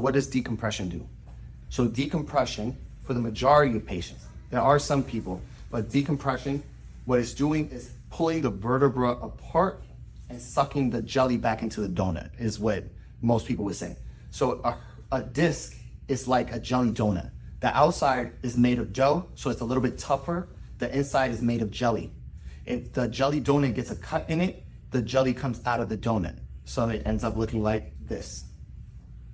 What does decompression do? So decompression, for the majority of patients, there are some people, but decompression, what it's doing is pulling the vertebra apart and sucking the jelly back into the donut, is what most people would say. So a disc is like a jelly donut. The outside is made of dough, so it's a little bit tougher. The inside is made of jelly. If the jelly donut gets a cut in it, the jelly comes out of the donut. So it ends up looking like this.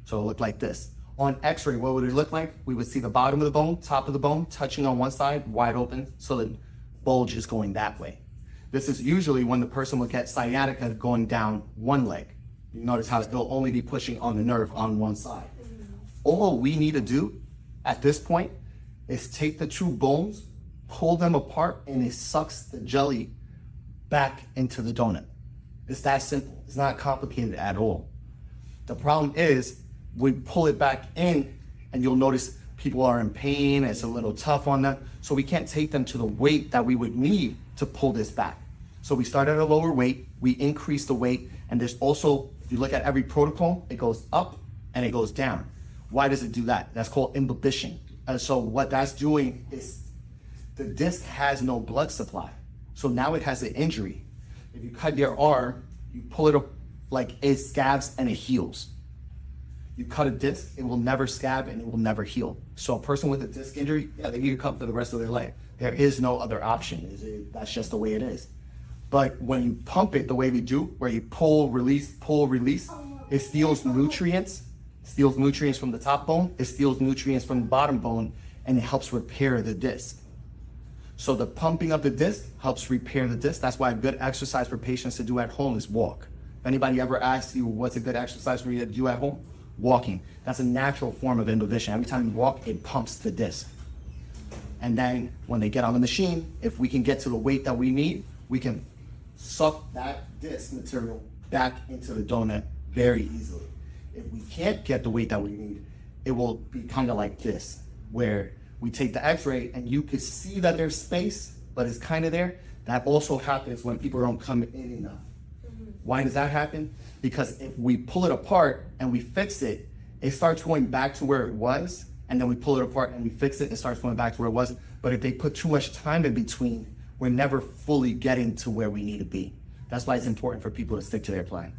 So it'll look like this. On x-ray, what would it look like? We would see the bottom of the bone, top of the bone, touching on one side, wide open, so the bulge is going that way. This is usually when the person will get sciatica going down one leg. You notice how they'll only be pushing on the nerve on one side. All we need to do at this point is take the two bones, pull them apart, and it sucks the jelly back into the donut. It's that simple. It's not complicated at all. The problem is, we pull it back in and you'll notice people are in pain, it's a little tough on them, so we can't take them to the weight that we would need to pull this back. So we start at a lower weight, we increase the weight, and there's also, if you look at every protocol, it goes up and it goes down. Why does it do that? That's called imbibition. And so what that's doing is the disc has no blood supply. So now it has an injury. If you cut your arm, you pull it up like it scabs and it heals. You cut a disc, it will never scab and it will never heal. So a person with a disc injury, yeah, they need a cut for the rest of their life. There is no other option. That's just the way it is. But when you pump it the way we do, where you pull, release, it steals nutrients from the top bone, it steals nutrients from the bottom bone, and it helps repair the disc. So the pumping of the disc helps repair the disc. That's why a good exercise for patients to do at home is walk. If anybody ever asks you what's a good exercise for you to do at home, walking. That's a natural form of imbibition. Every time you walk, it pumps the disc. And then when they get on the machine, if we can get to the weight that we need, we can suck that disc material back into the donut very easily. If we can't get the weight that we need, it will be kind of like this, where we take the x-ray and you can see that there's space, but it's kind of there. That also happens when people don't come in enough. Why does that happen? Because if we pull it apart and we fix it, it starts going back to where it was, and then we pull it apart and we fix it, it starts going back to where it was. But if they put too much time in between, we're never fully getting to where we need to be. That's why it's important for people to stick to their plan.